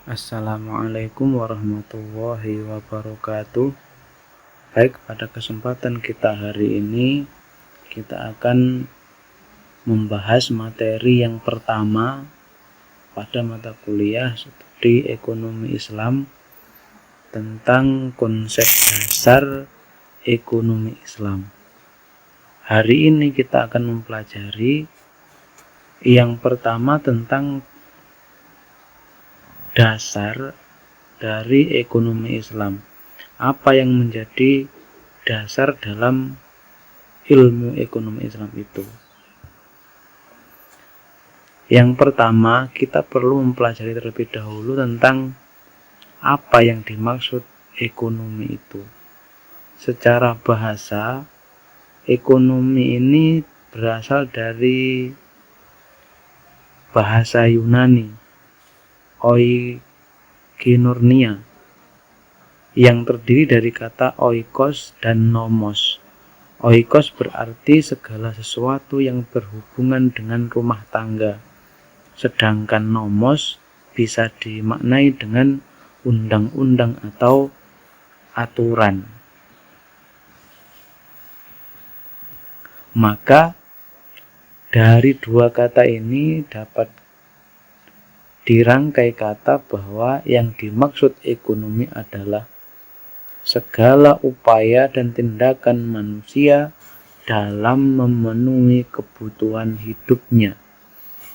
Assalamualaikum warahmatullahi wabarakatuh. Baik, pada kesempatan kita hari ini kita akan membahas materi yang pertama pada mata kuliah studi ekonomi Islam tentang konsep dasar ekonomi Islam. Hari ini kita akan mempelajari yang pertama tentang dasar dari ekonomi Islam. Apa yang menjadi dasar dalam ilmu ekonomi Islam itu? Yang pertama, kita perlu mempelajari terlebih dahulu tentang apa yang dimaksud ekonomi itu. Secara bahasa, ekonomi ini berasal dari bahasa Yunani, oikonomia, yang terdiri dari kata oikos dan nomos. Oikos berarti segala sesuatu yang berhubungan dengan rumah tangga, sedangkan nomos bisa dimaknai dengan undang-undang atau aturan. Maka dari dua kata ini dapat dirangkai kata bahwa yang dimaksud ekonomi adalah segala upaya dan tindakan manusia dalam memenuhi kebutuhan hidupnya.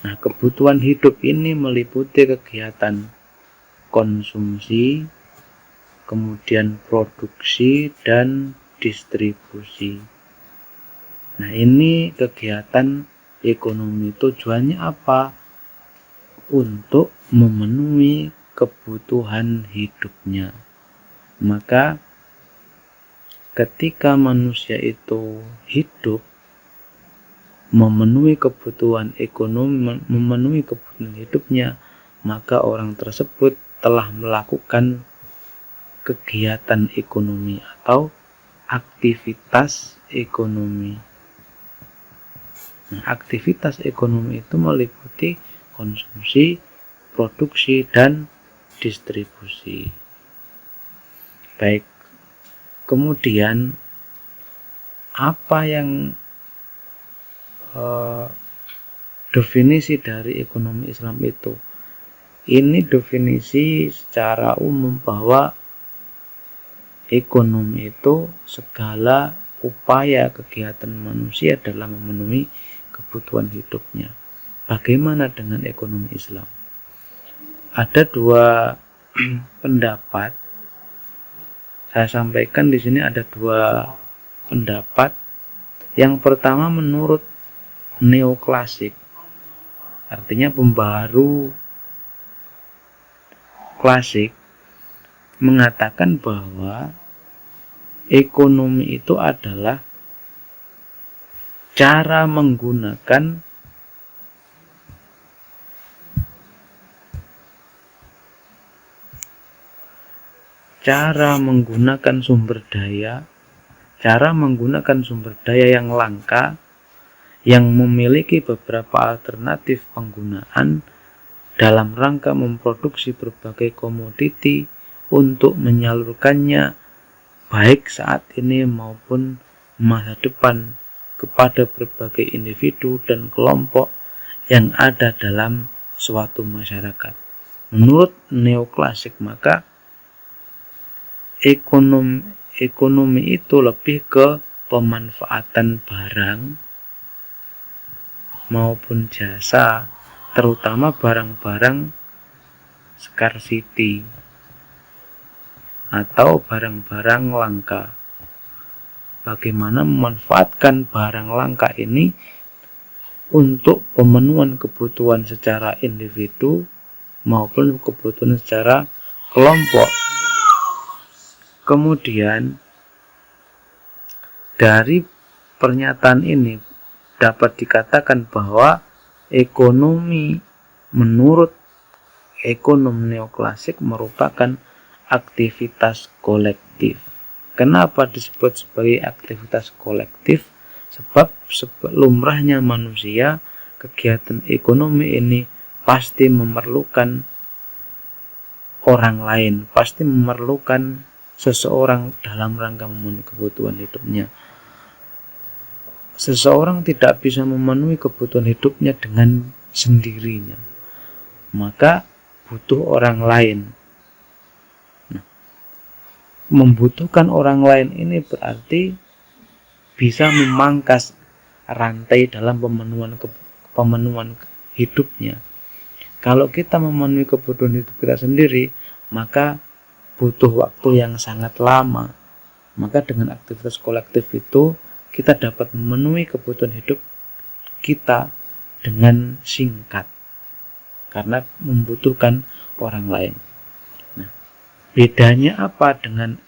Nah, kebutuhan hidup ini meliputi kegiatan konsumsi, kemudian produksi, dan distribusi. Nah, ini kegiatan ekonomi. Tujuannya apa? Untuk memenuhi kebutuhan hidupnya. Maka ketika manusia itu hidup memenuhi kebutuhan ekonomi, memenuhi kebutuhan hidupnya, maka orang tersebut telah melakukan kegiatan ekonomi atau aktivitas ekonomi. Nah, aktivitas ekonomi itu meliputi konsumsi, produksi, dan distribusi. Baik, kemudian apa yang definisi dari ekonomi Islam itu? Ini definisi secara umum bahwa ekonomi itu segala upaya kegiatan manusia dalam memenuhi kebutuhan hidupnya. Bagaimana dengan ekonomi Islam? Ada dua pendapat. Saya sampaikan di sini ada dua pendapat. Yang pertama menurut neoklasik, artinya pembaharu klasik, mengatakan bahwa ekonomi itu adalah cara menggunakan sumber daya yang langka, yang memiliki beberapa alternatif penggunaan dalam rangka memproduksi berbagai komoditi untuk menyalurkannya baik saat ini maupun masa depan kepada berbagai individu dan kelompok yang ada dalam suatu masyarakat. Menurut neoklasik, maka ekonomi itu lebih ke pemanfaatan barang maupun jasa, terutama barang-barang scarcity atau barang-barang langka. Bagaimana memanfaatkan barang langka ini untuk pemenuhan kebutuhan secara individu maupun kebutuhan secara kelompok. Kemudian dari pernyataan ini dapat dikatakan bahwa ekonomi menurut ekonom neoklasik merupakan aktivitas kolektif. Kenapa disebut sebagai aktivitas kolektif? Sebab lumrahnya manusia, kegiatan ekonomi ini pasti memerlukan orang lain, pasti memerlukan seseorang dalam rangka memenuhi kebutuhan hidupnya. Seseorang tidak bisa memenuhi kebutuhan hidupnya dengan sendirinya, maka butuh orang lain. Membutuhkan orang lain ini berarti bisa memangkas rantai dalam pemenuhan hidupnya. Kalau kita memenuhi kebutuhan hidup kita sendiri, maka butuh waktu yang sangat lama. Maka dengan aktivitas kolektif itu kita dapat memenuhi kebutuhan hidup kita dengan singkat, karena membutuhkan orang lain. Nah, bedanya apa dengan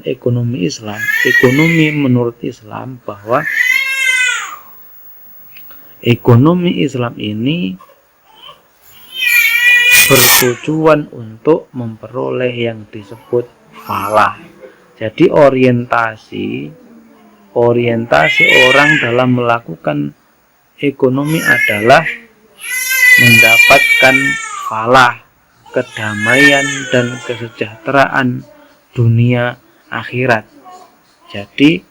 ekonomi Islam? Ekonomi menurut Islam bahwa ekonomi Islam ini bertujuan untuk memperoleh yang disebut falah. Jadi orientasi orang dalam melakukan ekonomi adalah mendapatkan falah, kedamaian dan kesejahteraan dunia akhirat. Jadi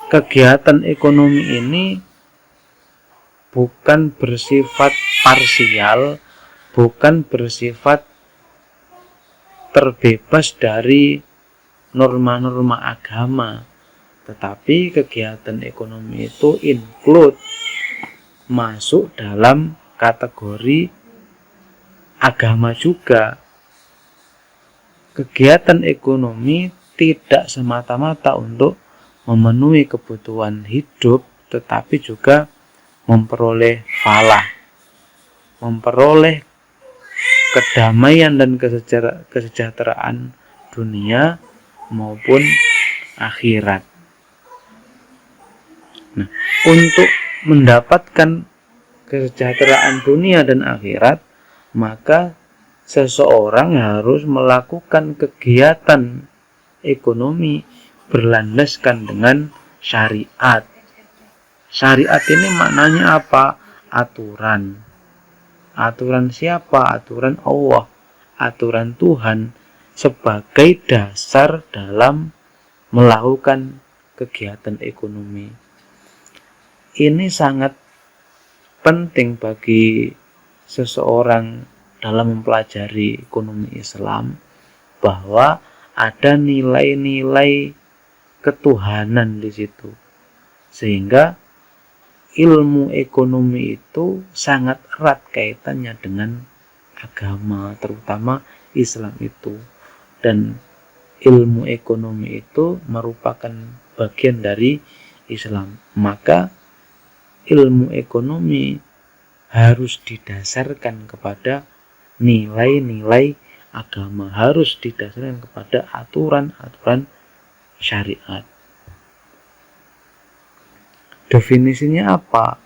kegiatan ekonomi ini bukan bersifat parsial, bukan bersifat terbebas dari norma-norma agama, tetapi kegiatan ekonomi itu masuk dalam kategori agama juga. Kegiatan ekonomi tidak semata-mata untuk memenuhi kebutuhan hidup, tetapi juga memperoleh falah, memperoleh kedamaian dan kesejahteraan dunia maupun akhirat. Nah, untuk mendapatkan kesejahteraan dunia dan akhirat, maka seseorang harus melakukan kegiatan ekonomi berlandaskan dengan syariat. Syariat ini maknanya apa? Aturan. Aturan siapa? Aturan Allah, aturan Tuhan sebagai dasar dalam melakukan kegiatan ekonomi. Ini sangat penting bagi seseorang dalam mempelajari ekonomi Islam, bahwa ada nilai-nilai ketuhanan di situ, sehingga ilmu ekonomi itu sangat erat kaitannya dengan agama, terutama Islam itu. Dan ilmu ekonomi itu merupakan bagian dari Islam. Maka ilmu ekonomi harus didasarkan kepada nilai-nilai agama, harus didasarkan kepada aturan-aturan syariat. Definisinya apa?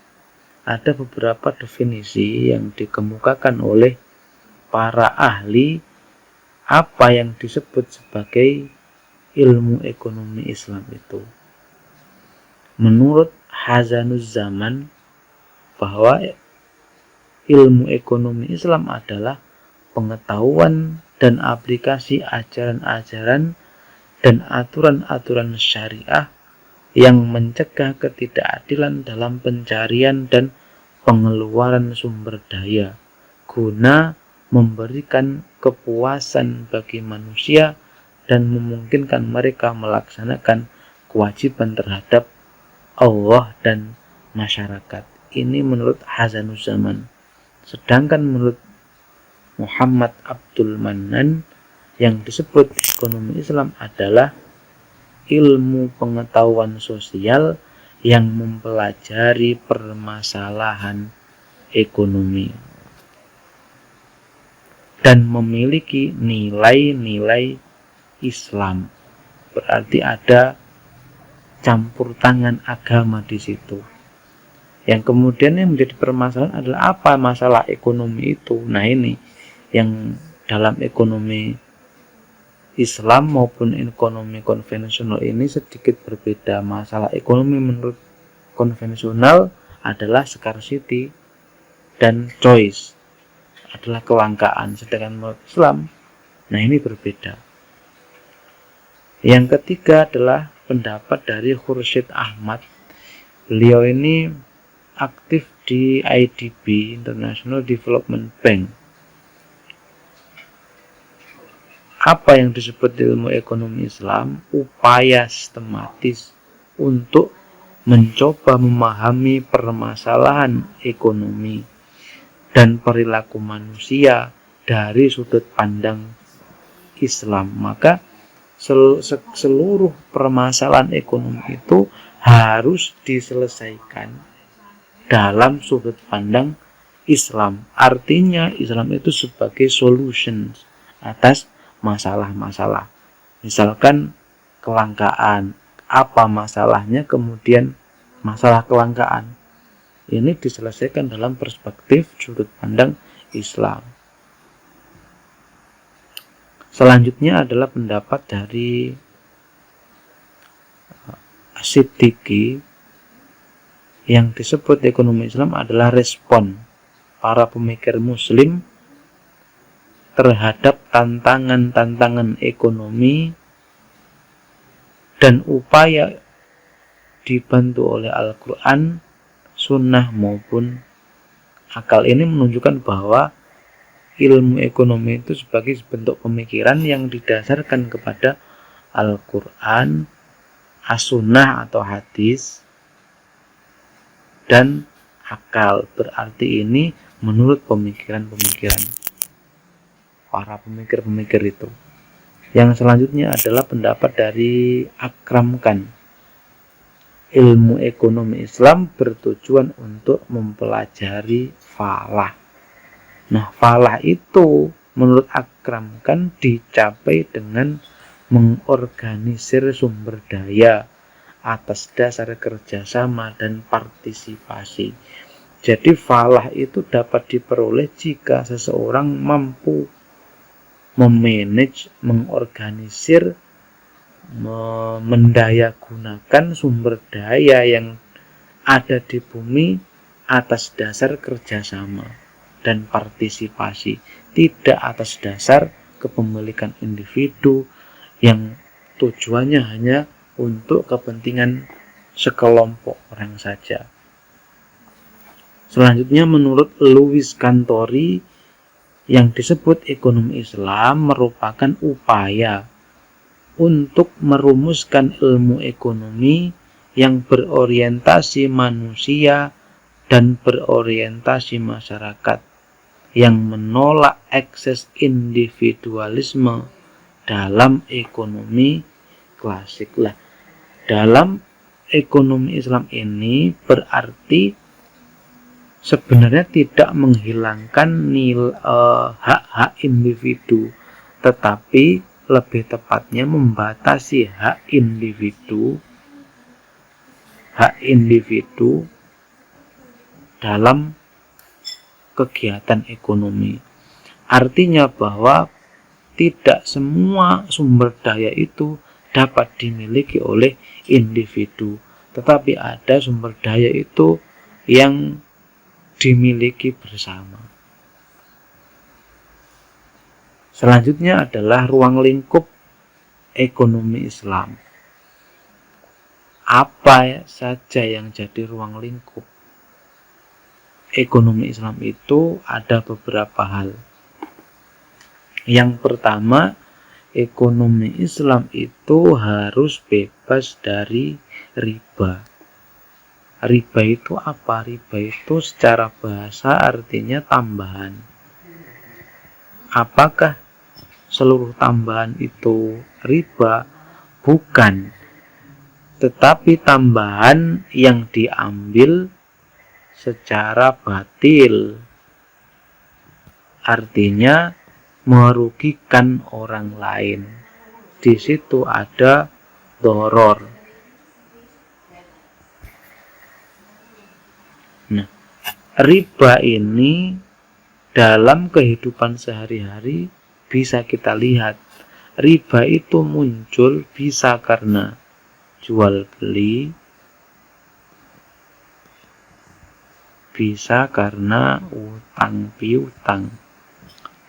Ada beberapa definisi yang dikemukakan oleh para ahli apa yang disebut sebagai ilmu ekonomi Islam itu. Menurut Hazanuz Zaman, bahwa ilmu ekonomi Islam adalah pengetahuan dan aplikasi ajaran-ajaran dan aturan-aturan syariah yang mencegah ketidakadilan dalam pencarian dan pengeluaran sumber daya guna memberikan kepuasan bagi manusia dan memungkinkan mereka melaksanakan kewajiban terhadap Allah dan masyarakat. Ini menurut Hazanuz Zaman. Sedangkan menurut Muhammad Abdul Manan, yang disebut ekonomi Islam adalah ilmu pengetahuan sosial yang mempelajari permasalahan ekonomi dan memiliki nilai-nilai Islam. Berarti ada campur tangan agama di situ. Yang kemudian yang menjadi permasalahan adalah apa masalah ekonomi itu. Nah, ini yang dalam ekonomi Islam maupun ekonomi konvensional ini sedikit berbeda. Masalah ekonomi menurut konvensional adalah scarcity dan choice. adalah kelangkaan, sedangkan menurut Islam, nah ini berbeda. Yang ketiga adalah pendapat dari Khursyid Ahmad. Beliau ini aktif di IDB, International Development Bank. Apa yang disebut ilmu ekonomi Islam? Upaya sistematis untuk mencoba memahami permasalahan ekonomi dan perilaku manusia dari sudut pandang Islam. Maka seluruh permasalahan ekonomi itu harus diselesaikan dalam sudut pandang Islam. Artinya Islam itu sebagai solution atas masalah-masalah. Misalkan kelangkaan, apa masalahnya, kemudian masalah kelangkaan ini diselesaikan dalam perspektif sudut pandang Islam. Selanjutnya adalah pendapat dari As-Siddiqi. Yang disebut ekonomi Islam adalah respon para pemikir Muslim terhadap tantangan-tantangan ekonomi dan upaya dibantu oleh Al-Quran, Sunnah maupun akal. Ini menunjukkan bahwa ilmu ekonomi itu sebagai bentuk pemikiran yang didasarkan kepada Al-Quran, As-Sunnah atau hadis, dan akal. Berarti ini menurut pemikiran-pemikiran para pemikir-pemikir itu. Yang selanjutnya adalah pendapat dari Akram Khan. Ilmu ekonomi Islam bertujuan untuk mempelajari falah. Nah, falah itu menurut Akram Khan dicapai dengan mengorganisir sumber daya atas dasar kerjasama dan partisipasi. Jadi falah itu dapat diperoleh jika seseorang mampu memanage, mengorganisir, mendayagunakan sumber daya yang ada di bumi atas dasar kerjasama dan partisipasi, tidak atas dasar kepemilikan individu yang tujuannya hanya untuk kepentingan sekelompok orang saja. Selanjutnya menurut Louis Cantori, yang disebut ekonomi Islam merupakan upaya untuk merumuskan ilmu ekonomi yang berorientasi manusia dan berorientasi masyarakat, yang menolak ekses individualisme dalam ekonomi klasik. Dalam ekonomi Islam ini berarti sebenarnya tidak menghilangkan hak-hak individu, tetapi lebih tepatnya membatasi hak individu dalam kegiatan ekonomi. Artinya bahwa tidak semua sumber daya itu dapat dimiliki oleh individu, tetapi ada sumber daya itu yang dimiliki bersama. Selanjutnya adalah ruang lingkup ekonomi Islam. Apa saja yang jadi ruang lingkup ekonomi Islam itu? Ada beberapa hal. Yang pertama, ekonomi Islam itu harus bebas dari riba. Riba itu apa? Riba itu secara bahasa artinya tambahan. Apakah seluruh tambahan itu riba? Bukan. Tetapi tambahan yang diambil secara batil. Artinya merugikan orang lain. Di situ ada doror. Nah, riba ini dalam kehidupan sehari-hari bisa kita lihat. Riba itu muncul bisa karena jual beli, bisa karena utang piutang.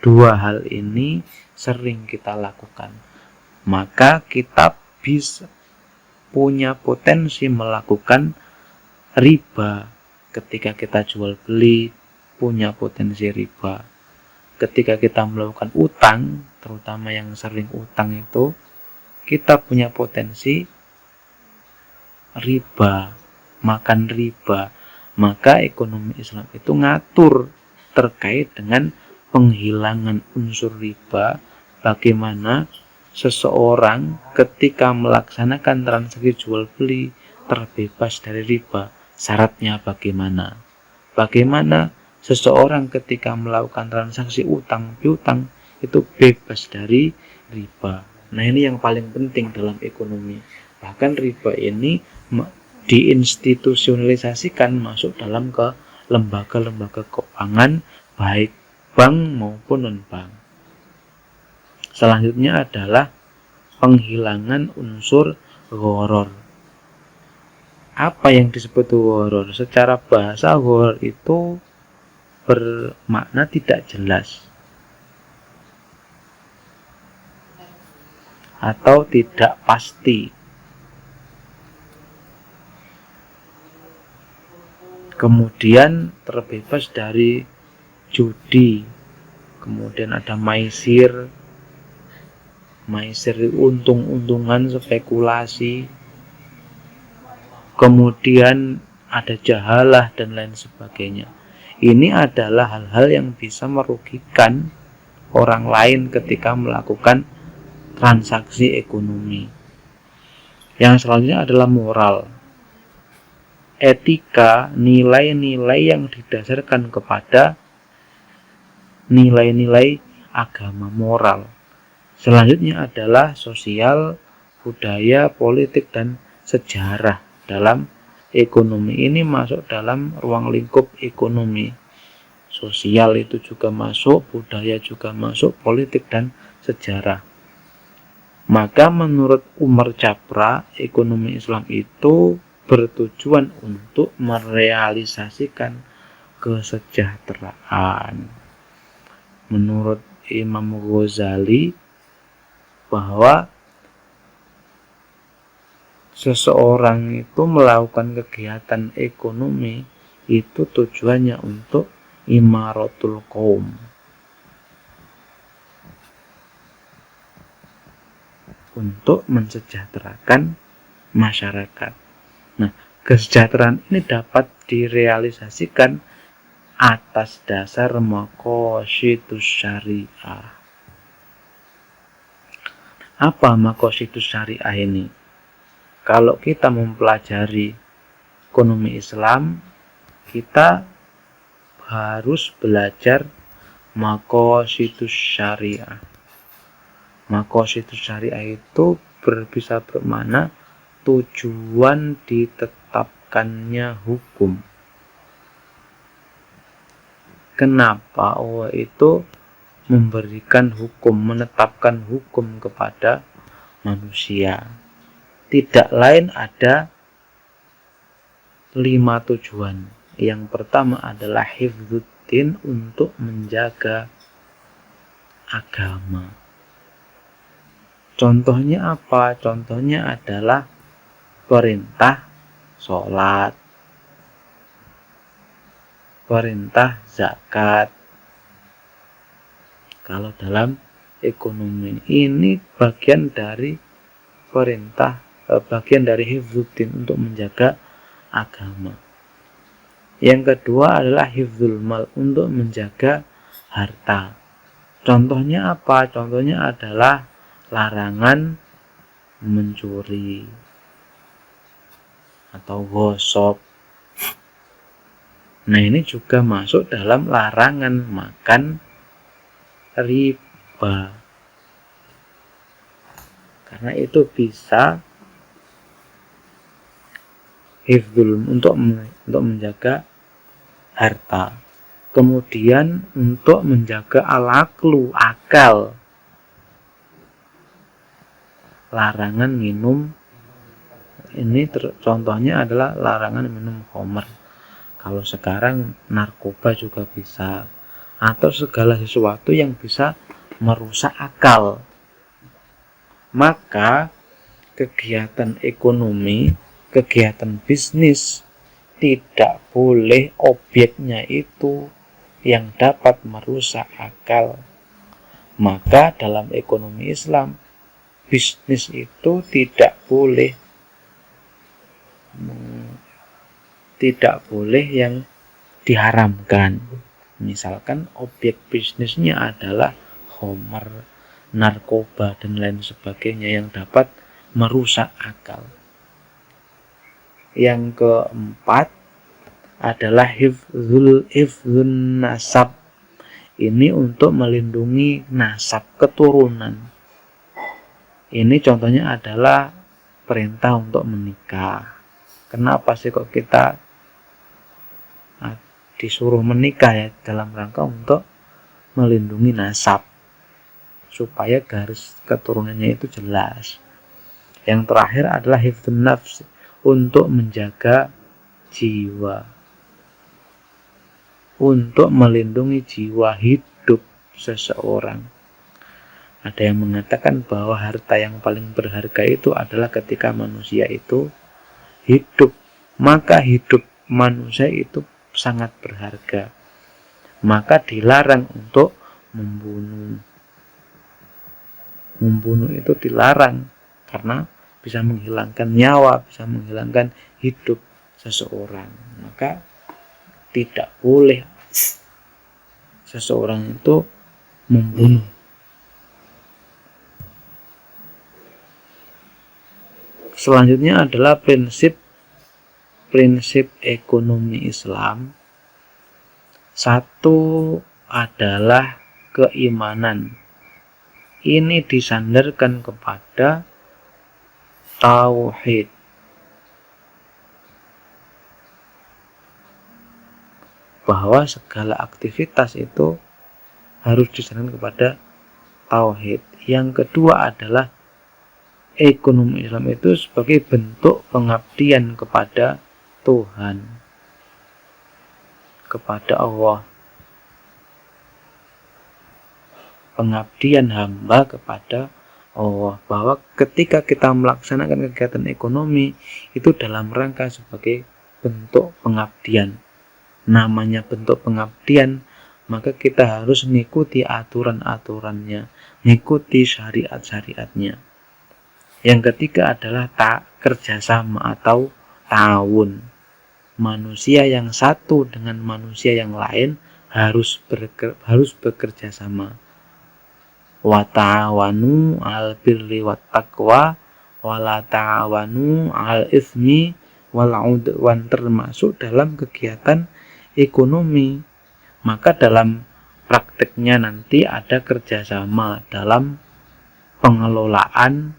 dua hal ini sering kita lakukan, maka kita bisa punya potensi melakukan riba. Ketika kita jual beli, punya potensi riba. Ketika kita melakukan utang, terutama yang sering utang itu, kita punya potensi riba, makan riba. Maka ekonomi Islam itu ngatur terkait dengan penghilangan unsur riba, bagaimana seseorang ketika melaksanakan transaksi jual beli terbebas dari riba. Syaratnya bagaimana? Bagaimana seseorang ketika melakukan transaksi utang piutang itu bebas dari riba. Nah, ini yang paling penting dalam ekonomi. Bahkan riba ini diinstitusionalisasikan masuk dalam ke lembaga-lembaga keuangan, baik bank maupun non-bank. Selanjutnya adalah penghilangan unsur gharar. Apa yang disebut gharar? Secara bahasa gharar itu bermakna tidak jelas atau tidak pasti. Kemudian terbebas dari judi. Kemudian ada maisir untung-untungan, spekulasi. Kemudian ada jahalah dan lain sebagainya. Ini adalah hal-hal yang bisa merugikan orang lain ketika melakukan transaksi ekonomi. Yang selanjutnya adalah moral. Etika, nilai-nilai yang didasarkan kepada nilai-nilai agama moral. Selanjutnya adalah sosial, budaya, politik, dan sejarah. Dalam ekonomi ini masuk dalam ruang lingkup ekonomi. Sosial itu juga masuk, budaya juga masuk, politik dan sejarah. Maka menurut Umar Chapra, ekonomi Islam itu bertujuan untuk merealisasikan kesejahteraan. Menurut Imam Ghazali, bahwa seseorang itu melakukan kegiatan ekonomi itu tujuannya untuk imaratul qaum, untuk mensejahterakan masyarakat. Nah, kesejahteraan ini dapat direalisasikan atas dasar maqasidus syariah. Apa maqasidus syariah ini? Kalau kita mempelajari ekonomi Islam, kita harus belajar maqasidus syariah. Maqasidus syariah itu bisa bermakna tujuan ditetapkannya hukum. Kenapa Allah itu memberikan hukum, menetapkan hukum kepada manusia? Tidak lain ada 5 tujuan. Yang pertama adalah hifdzuddin, untuk menjaga agama. Contohnya apa? Contohnya adalah perintah sholat, perintah zakat. Kalau dalam ekonomi ini bagian dari perintah, bagian dari hifdzuddin, untuk menjaga agama. Yang kedua adalah hifdzul mal, untuk menjaga harta. Contohnya apa? Contohnya adalah larangan mencuri atau ghosab. Nah, ini juga masuk dalam larangan makan riba, karena itu bisa hifdzul, untuk menjaga harta. Kemudian untuk menjaga al-aqlu, akal, larangan minum. Ini contohnya adalah larangan minum khamr. Kalau sekarang narkoba juga bisa, atau segala sesuatu yang bisa merusak akal. Maka kegiatan ekonomi, kegiatan bisnis tidak boleh objeknya itu yang dapat merusak akal. Maka dalam ekonomi Islam, bisnis itu tidak boleh yang diharamkan. Misalkan objek bisnisnya adalah khamar, narkoba, dan lain sebagainya yang dapat merusak akal. Yang keempat adalah hifdzun nasab. Ini untuk melindungi nasab keturunan. Ini contohnya adalah perintah untuk menikah. Kenapa sih kok kita disuruh menikah ya? Dalam rangka untuk melindungi nasab, supaya garis keturunannya itu jelas. Yang terakhir adalah hifdzun nafs, untuk menjaga jiwa, untuk melindungi jiwa hidup seseorang. Ada yang mengatakan bahwa harta yang paling berharga itu adalah ketika manusia itu hidup. Maka hidup manusia itu sangat berharga. Maka dilarang untuk membunuh. Membunuh itu dilarang karena bisa menghilangkan nyawa, bisa menghilangkan hidup seseorang. Maka tidak boleh seseorang itu membunuh. Selanjutnya adalah prinsip ekonomi Islam. Satu adalah keimanan. Ini disandarkan kepada tauhid. Bahwa segala aktivitas itu harus disandarkan kepada tauhid. Yang kedua adalah ekonomi Islam itu sebagai bentuk pengabdian kepada Tuhan, kepada Allah, pengabdian hamba kepada Allah. Bahwa ketika kita melaksanakan kegiatan ekonomi itu dalam rangka sebagai bentuk pengabdian. Namanya bentuk pengabdian, maka kita harus mengikuti aturan-aturannya, mengikuti syariat-syariatnya. Yang ketiga adalah kerjasama atau ta'awun. Manusia yang satu dengan manusia yang lain harus bekerja sama. Wa ta'awanu 'alal birri wat taqwa wa la ta'awanu 'alal itsmi wal 'udwan, termasuk dalam kegiatan ekonomi. Maka dalam prakteknya nanti ada kerjasama dalam pengelolaan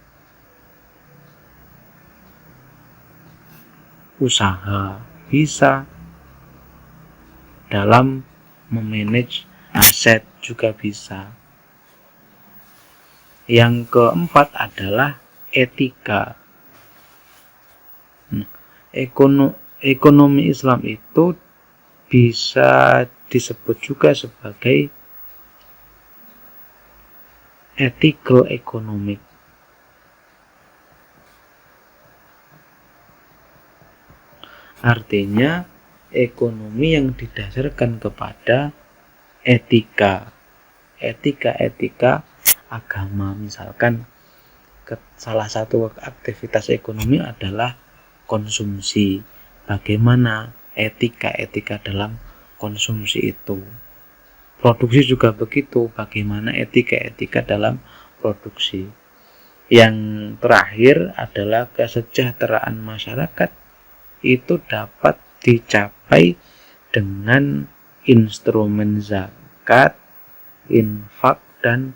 usaha, bisa dalam memanage aset juga bisa. Yang keempat adalah etika. Ekonomi Islam itu bisa disebut juga sebagai ethical economic. Artinya ekonomi yang didasarkan kepada etika agama. Misalkan salah satu aktivitas ekonomi adalah konsumsi. Bagaimana etika dalam konsumsi itu? Produksi juga begitu, bagaimana etika dalam produksi. Yang terakhir adalah kesejahteraan masyarakat. Itu dapat dicapai dengan instrumen zakat, infak, dan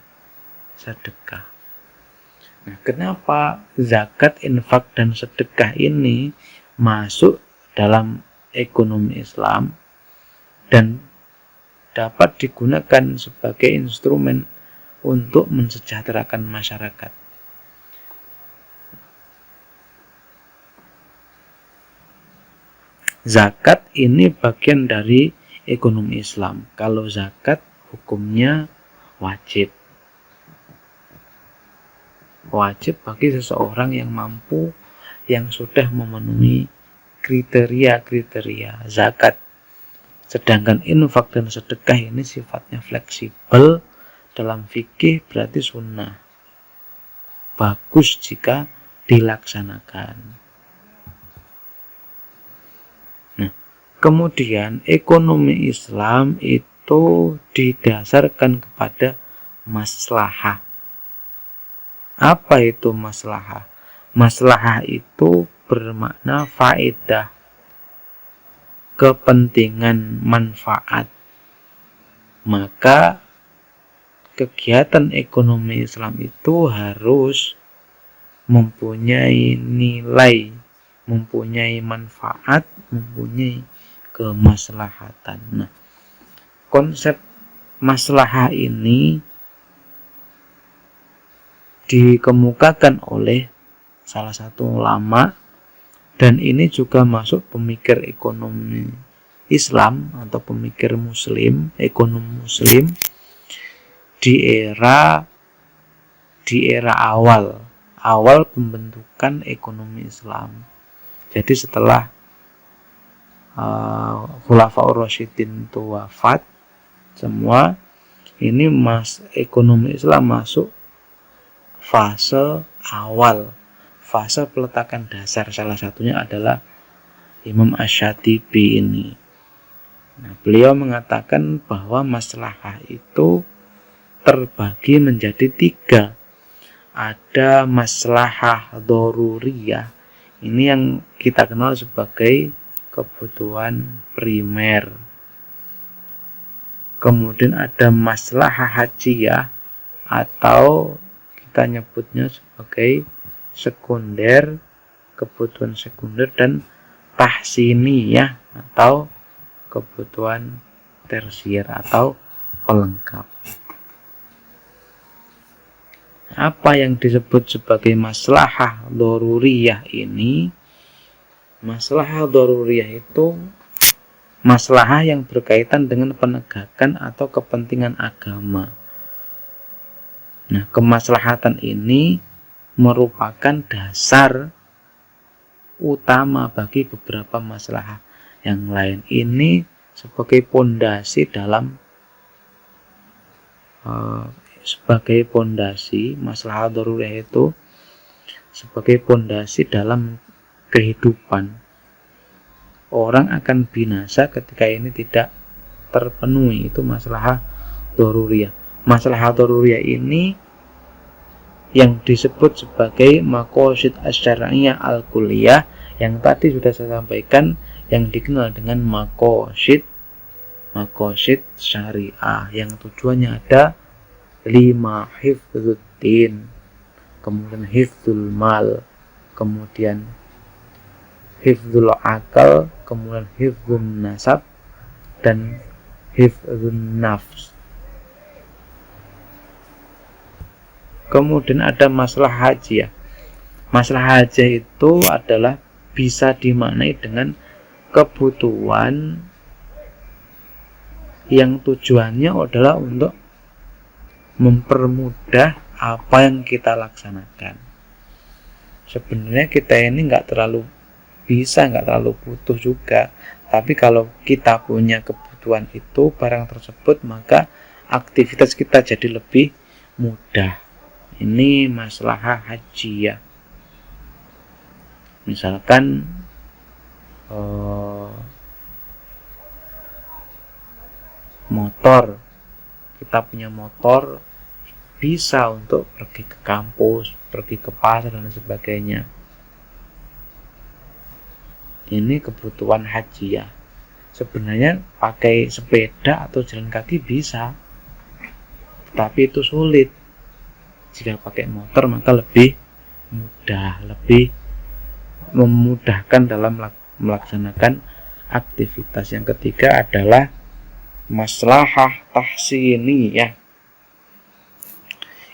sedekah. Nah, kenapa zakat, infak, dan sedekah ini masuk dalam ekonomi Islam dan dapat digunakan sebagai instrumen untuk mensejahterakan masyarakat? Zakat ini bagian dari ekonomi Islam. Kalau zakat hukumnya wajib. Wajib bagi seseorang yang mampu, yang sudah memenuhi kriteria zakat. Sedangkan infak dan sedekah ini sifatnya fleksibel, dalam fikih berarti sunnah. Bagus jika dilaksanakan. Nah, kemudian ekonomi Islam itu didasarkan kepada maslahah. Apa itu maslahah? Maslahah itu bermakna faedah, kepentingan, manfaat. Maka kegiatan ekonomi Islam itu harus mempunyai nilai, mempunyai manfaat, mempunyai kemaslahatan. Nah, konsep maslahah ini dikemukakan oleh salah satu ulama, dan ini juga masuk pemikir ekonomi Islam atau pemikir muslim, ekonom muslim di era awal pembentukan ekonomi Islam. Jadi setelah Khulafaur Rasyidin itu wafat semua, ini ekonomi Islam masuk fase awal, fase peletakan dasar. Salah satunya adalah Imam Asy-Syatibi ini. Nah, beliau mengatakan bahwa maslahah itu terbagi menjadi 3. Ada maslahah dzaruriyah. Ini yang kita kenal sebagai kebutuhan primer. Kemudian ada maslahah hajiyah atau kita nyebutnya sebagai sekunder, kebutuhan sekunder, dan tahsiniyah atau kebutuhan tersier atau pelengkap. Apa yang disebut sebagai maslahah dzaruriyah ini? Maslahah dzaruriyah itu maslahah yang berkaitan dengan penegakan atau kepentingan agama. Nah, kemaslahatan ini merupakan dasar utama bagi beberapa maslahah yang lain. Ini sebagai pondasi dalam maslahah dzaruriyah itu sebagai pondasi dalam kehidupan. Orang akan binasa ketika ini tidak terpenuhi, itu maslahah dzaruriyah. Maslahah dzaruriyah ini yang disebut sebagai maqasid asy-syar'iyyah al-kulliyah, yang tadi sudah saya sampaikan, yang dikenal dengan maqasid syariah, yang tujuannya ada 5: hifdzuddin, kemudian hifdzul mal, kemudian hifdzul akal, kemudian hifdzun nasab, dan hifdzun nafs. Kemudian ada maslahah hajiyah. Maslahah hajiyah itu adalah bisa dimaknai dengan kebutuhan yang tujuannya adalah untuk mempermudah apa yang kita laksanakan. Sebenarnya kita ini nggak terlalu butuh juga, tapi kalau kita punya kebutuhan itu, barang tersebut, maka aktivitas kita jadi lebih mudah. Ini maslahah hajiyah. Misalkan motor, kita punya motor bisa untuk pergi ke kampus, pergi ke pasar, dan sebagainya. Ini kebutuhan hajiyah. Sebenarnya pakai sepeda atau jalan kaki bisa, tapi itu sulit. Jika pakai motor maka lebih mudah, lebih memudahkan dalam melaksanakan aktivitas. Yang ketiga adalah maslahah tahsiniyah.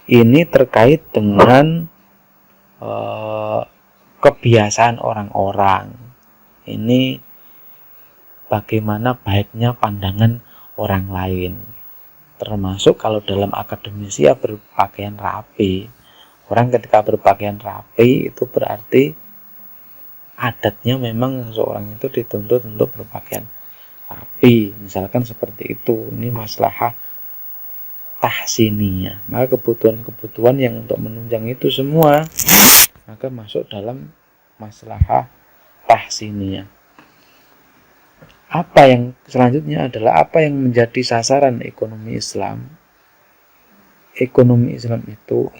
Ini terkait dengan kebiasaan orang-orang. Ini bagaimana baiknya pandangan orang lain. Termasuk kalau dalam akademisi ya berpakaian rapi. Orang ketika berpakaian rapi itu berarti adatnya memang seseorang itu dituntut untuk berpakaian rapi, misalkan seperti itu. Ini masalah tahsiniyah. Maka kebutuhan-kebutuhan yang untuk menunjang itu semua maka masuk dalam masalah tahsiniyah. Apa yang selanjutnya adalah apa yang menjadi sasaran ekonomi Islam. Ekonomi Islam itu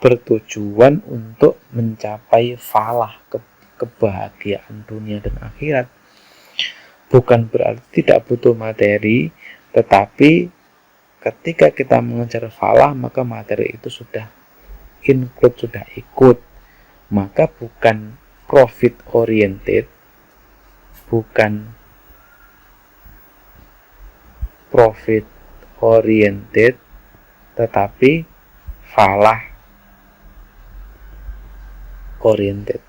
bertujuan untuk mencapai falah, kebahagiaan dunia dan akhirat. Bukan berarti tidak butuh materi, tetapi ketika kita mengejar falah maka materi itu sudah include, sudah ikut. Maka bukan profit oriented, tetapi falah oriented.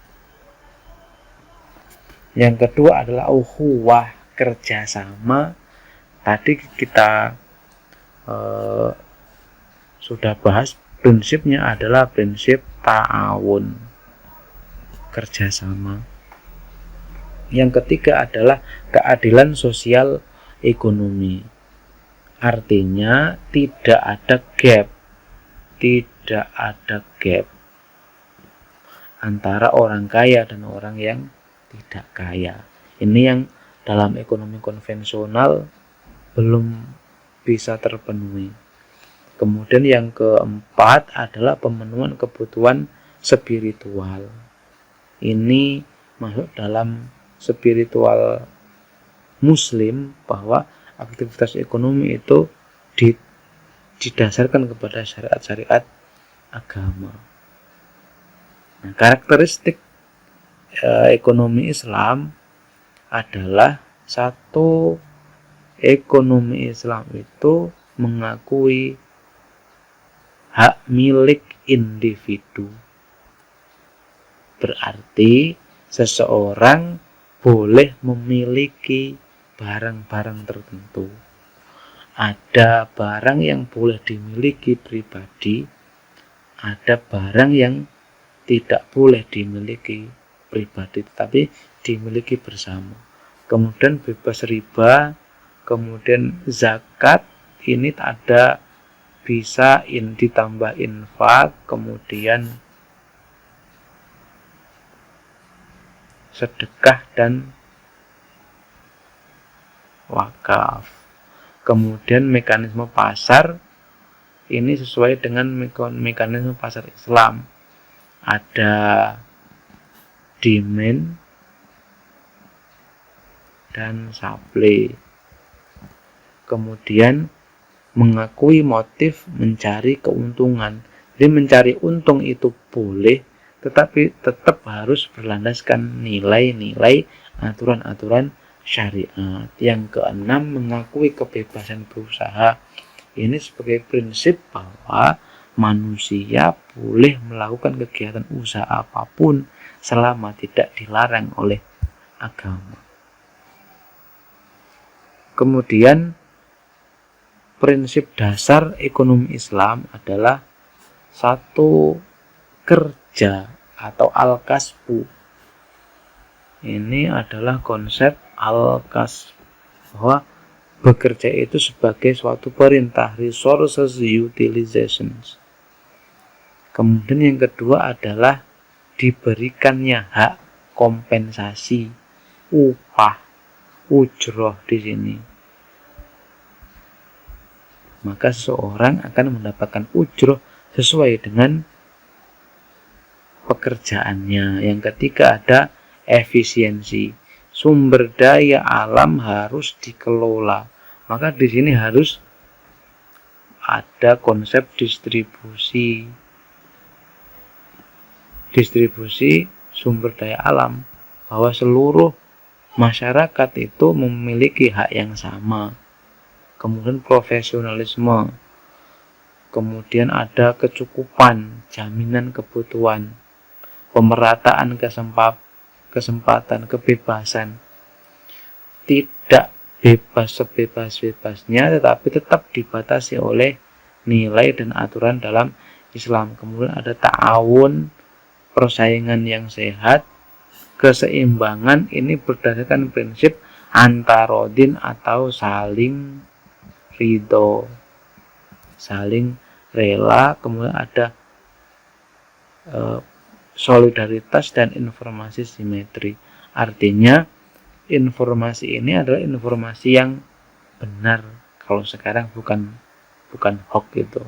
Yang kedua adalah ukhuwah, kerjasama. Tadi kita sudah bahas, prinsipnya adalah prinsip ta'awun, kerjasama. Yang ketiga adalah keadilan sosial ekonomi. Artinya tidak ada gap antara orang kaya dan orang yang tidak kaya. Ini yang dalam ekonomi konvensional belum bisa terpenuhi. Kemudian yang keempat adalah pemenuhan kebutuhan spiritual. Ini masuk dalam spiritual Muslim, bahwa aktivitas ekonomi itu didasarkan kepada syariat-syariat agama. Nah, karakteristik ekonomi Islam adalah satu, ekonomi Islam itu mengakui hak milik individu. Berarti seseorang boleh memiliki barang-barang tertentu. Ada barang yang boleh dimiliki pribadi, ada barang yang tidak boleh dimiliki pribadi tetapi dimiliki bersama. Kemudian bebas riba, kemudian zakat, ini ada bisa ditambah infak, kemudian sedekah dan wakaf. Kemudian mekanisme pasar ini sesuai dengan mekanisme pasar Islam. Ada demand dan supply. Kemudian mengakui motif mencari keuntungan. Jadi mencari untung itu boleh, tetapi tetap harus berlandaskan nilai-nilai aturan-aturan syariat. Yang keenam, mengakui kebebasan berusaha. Ini sebagai prinsip bahwa manusia boleh melakukan kegiatan usaha apapun selama tidak dilarang oleh agama. Kemudian prinsip dasar ekonomi Islam adalah satu, kerja atau al-kasbu. Ini adalah konsep al-kasb, bahwa bekerja itu sebagai suatu perintah, resources utilizations. Kemudian yang kedua adalah diberikannya hak kompensasi, upah, ujroh di sini. Maka seseorang akan mendapatkan ujroh sesuai dengan pekerjaannya. Yang ketiga ada efisiensi. Sumber daya alam harus dikelola. Maka di sini harus ada konsep distribusi sumber daya alam, bahwa seluruh masyarakat itu memiliki hak yang sama. Kemudian profesionalisme, kemudian ada kecukupan, jaminan kebutuhan, pemerataan kesempatan, kebebasan, tidak bebas sebebas-bebasnya, tetapi tetap dibatasi oleh nilai dan aturan dalam Islam. Kemudian ada ta'awun, persaingan yang sehat, keseimbangan ini berdasarkan prinsip antarodin atau saling ridho, saling rela. Kemudian ada solidaritas dan informasi simetri. Artinya informasi ini adalah informasi yang benar. Kalau sekarang bukan hoax itu,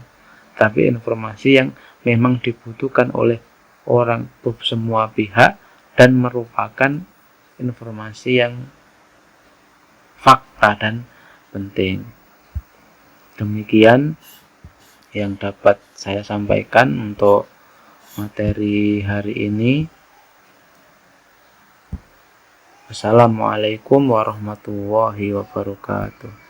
tapi informasi yang memang dibutuhkan oleh orang semua pihak dan merupakan informasi yang fakta dan penting. Demikian yang dapat saya sampaikan untuk materi hari ini. Assalamualaikum warahmatullahi wabarakatuh.